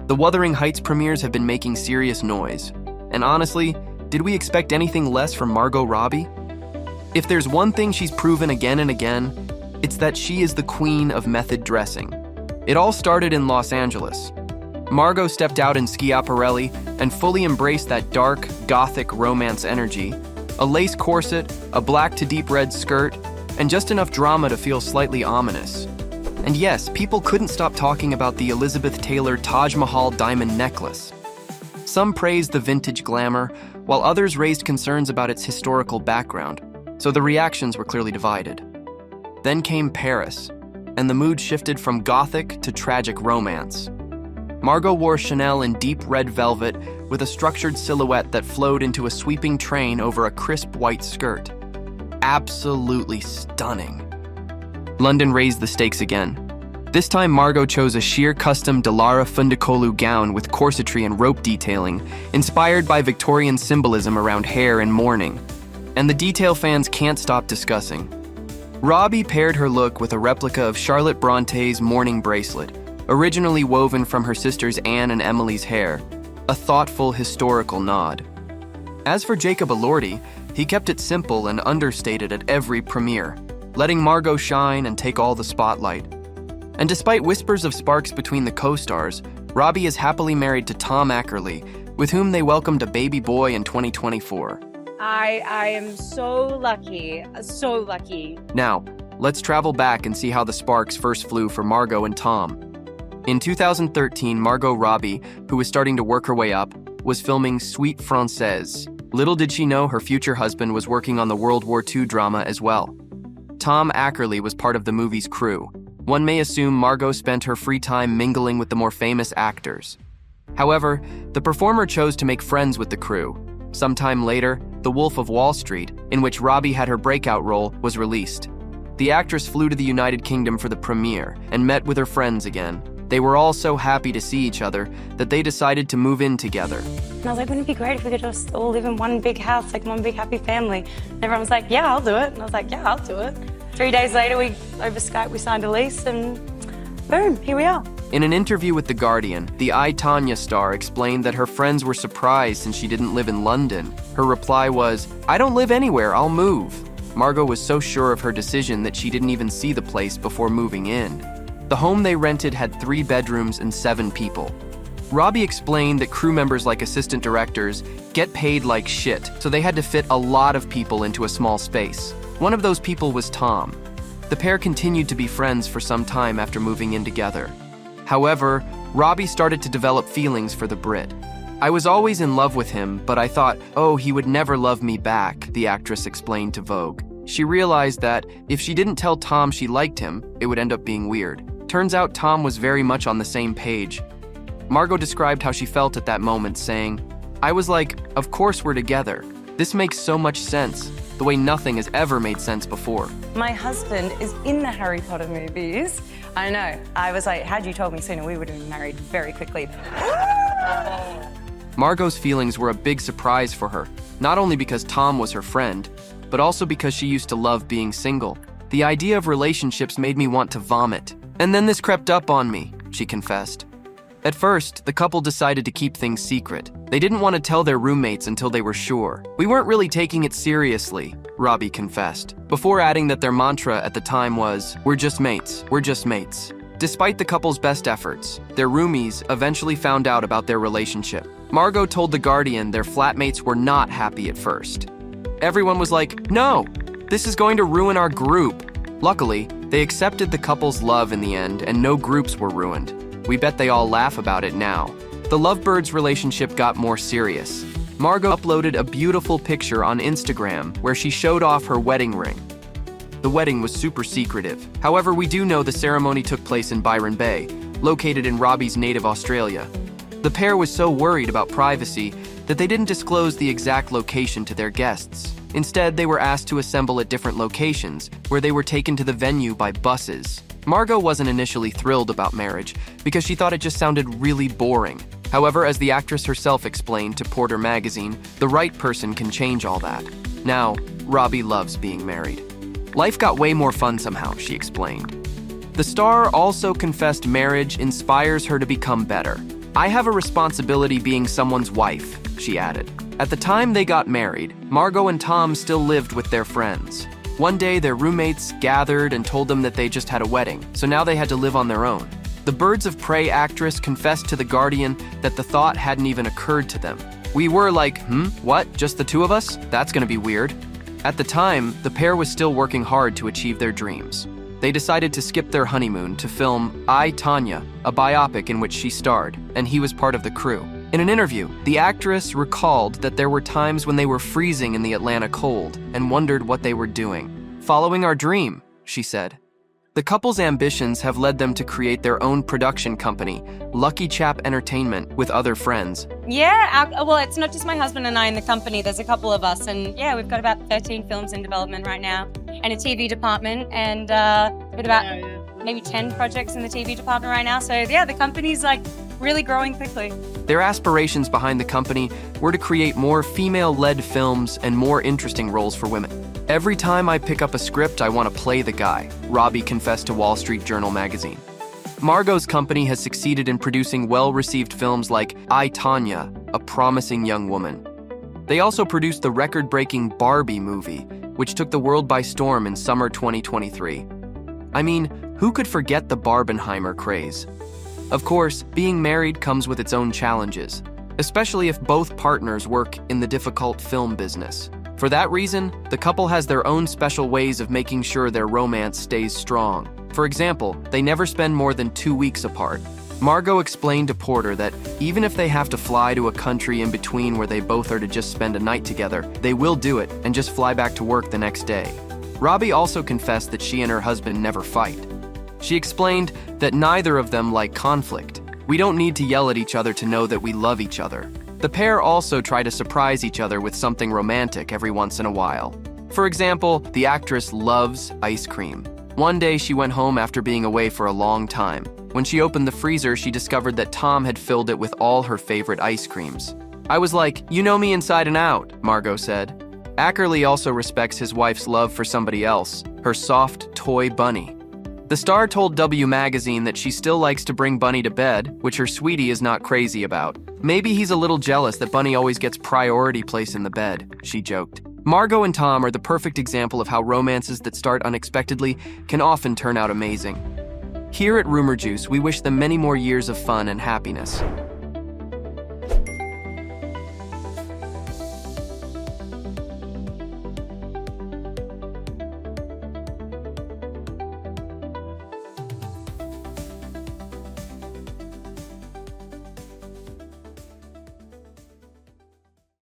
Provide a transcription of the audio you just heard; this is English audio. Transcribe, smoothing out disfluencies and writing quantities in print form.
The Wuthering Heights premieres have been making serious noise. And honestly, did we expect anything less from Margot Robbie? If there's one thing she's proven again and again, it's that she is the queen of method dressing. It all started in Los Angeles. Margot stepped out in Schiaparelli and fully embraced that dark, gothic romance energy. A lace corset, a black to deep red skirt, and just enough drama to feel slightly ominous. And yes, people couldn't stop talking about the Elizabeth Taylor Taj Mahal diamond necklace. Some praised the vintage glamour, while others raised concerns about its historical background, so the reactions were clearly divided. Then came Paris, and the mood shifted from gothic to tragic romance. Margot wore Chanel in deep red velvet with a structured silhouette that flowed into a sweeping train over a crisp white skirt. Absolutely stunning. London raised the stakes again. This time Margot chose a sheer custom Delara Fundicolu gown with corsetry and rope detailing, inspired by Victorian symbolism around hair and mourning. And the detail fans can't stop discussing. Robbie paired her look with a replica of Charlotte Bronte's mourning bracelet, originally woven from her sisters Anne and Emily's hair, a thoughtful historical nod. As for Jacob Elordi, he kept it simple and understated at every premiere, letting Margot shine and take all the spotlight. And despite whispers of sparks between the co-stars, Robbie is happily married to Tom Ackerley, with whom they welcomed a baby boy in 2024. I am so lucky, so lucky. Now, let's travel back and see how the sparks first flew for Margot and Tom. In 2013, Margot Robbie, who was starting to work her way up, was filming Suite Française. Little did she know her future husband was working on the World War II drama as well. Tom Ackerley was part of the movie's crew. One may assume Margot spent her free time mingling with the more famous actors. However, the performer chose to make friends with the crew. Sometime later, The Wolf of Wall Street, in which Robbie had her breakout role, was released. The actress flew to the United Kingdom for the premiere and met with her friends again. They were all so happy to see each other that they decided to move in together. And I was like, wouldn't it be great if we could just all live in one big house, like one big happy family? And everyone was like, yeah, I'll do it. And I was like, yeah, I'll do it. 3 days later, over Skype, we signed a lease and boom, here we are. In an interview with The Guardian, the I, Tonya star explained that her friends were surprised since she didn't live in London. Her reply was, I don't live anywhere, I'll move. Margot was so sure of her decision that she didn't even see the place before moving in. The home they rented had 3 bedrooms and 7 people. Robbie explained that crew members like assistant directors get paid like shit, so they had to fit a lot of people into a small space. One of those people was Tom. The pair continued to be friends for some time after moving in together. However, Robbie started to develop feelings for the Brit. I was always in love with him, but I thought, oh, he would never love me back, the actress explained to Vogue. She realized that if she didn't tell Tom she liked him, it would end up being weird. Turns out Tom was very much on the same page. Margot described how she felt at that moment, saying, I was like, of course we're together. This makes so much sense, the way nothing has ever made sense before. My husband is in the Harry Potter movies. I know. I was like, had you told me sooner, we would have been married very quickly. Margot's feelings were a big surprise for her, not only because Tom was her friend, but also because she used to love being single. The idea of relationships made me want to vomit. And then this crept up on me, she confessed. At first, the couple decided to keep things secret. They didn't want to tell their roommates until they were sure. We weren't really taking it seriously, Robbie confessed, before adding that their mantra at the time was, we're just mates, we're just mates. Despite the couple's best efforts, their roomies eventually found out about their relationship. Margot told The Guardian their flatmates were not happy at first. Everyone was like, no, this is going to ruin our group. Luckily, they accepted the couple's love in the end and no groups were ruined. We bet they all laugh about it now. The lovebirds' relationship got more serious. Margot uploaded a beautiful picture on Instagram where she showed off her wedding ring. The wedding was super secretive. However, we do know the ceremony took place in Byron Bay, located in Robbie's native Australia. The pair was so worried about privacy that they didn't disclose the exact location to their guests. Instead, they were asked to assemble at different locations, where they were taken to the venue by buses. Margot wasn't initially thrilled about marriage because she thought it just sounded really boring. However, as the actress herself explained to Porter magazine, the right person can change all that. Now, Robbie loves being married. Life got way more fun somehow, she explained. The star also confessed marriage inspires her to become better. "I have a responsibility being someone's wife," she added. At the time they got married, Margot and Tom still lived with their friends. One day, their roommates gathered and told them that they just had a wedding, so now they had to live on their own. The Birds of Prey actress confessed to The Guardian that the thought hadn't even occurred to them. "We were like, what, just the two of us? That's gonna be weird." At the time, the pair was still working hard to achieve their dreams. They decided to skip their honeymoon to film I, Tonya, a biopic in which she starred, and he was part of the crew. In an interview, the actress recalled that there were times when they were freezing in the Atlanta cold and wondered what they were doing. "Following our dream," she said. The couple's ambitions have led them to create their own production company, LuckyChap Entertainment, with other friends. Yeah, well, it's not just my husband and I in the company. There's a couple of us, and yeah, we've got about 13 films in development right now, and a TV department, and with about maybe 10 projects in the TV department right now. So yeah, the company's like really growing quickly. Their aspirations behind the company were to create more female-led films and more interesting roles for women. "Every time I pick up a script, I want to play the guy," Robbie confessed to Wall Street Journal magazine. Margot's company has succeeded in producing well-received films like I, Tonya, A Promising Young Woman. They also produced the record-breaking Barbie movie, which took the world by storm in summer 2023. I mean, who could forget the Barbenheimer craze? Of course, being married comes with its own challenges, especially if both partners work in the difficult film business. For that reason, the couple has their own special ways of making sure their romance stays strong. For example, they never spend more than 2 weeks apart. Margot explained to Porter that even if they have to fly to a country in between where they both are to just spend a night together, they will do it and just fly back to work the next day. Robbie also confessed that she and her husband never fight. She explained that neither of them like conflict. "We don't need to yell at each other to know that we love each other." The pair also try to surprise each other with something romantic every once in a while. For example, the actress loves ice cream. One day she went home after being away for a long time. When she opened the freezer, she discovered that Tom had filled it with all her favorite ice creams. "I was like, you know me inside and out," Margot said. Ackerley also respects his wife's love for somebody else, her soft toy bunny. The star told W Magazine that she still likes to bring Bunny to bed, which her sweetie is not crazy about. "Maybe he's a little jealous that Bunny always gets priority place in the bed," she joked. Margot and Tom are the perfect example of how romances that start unexpectedly can often turn out amazing. Here at Rumour Juice, we wish them many more years of fun and happiness.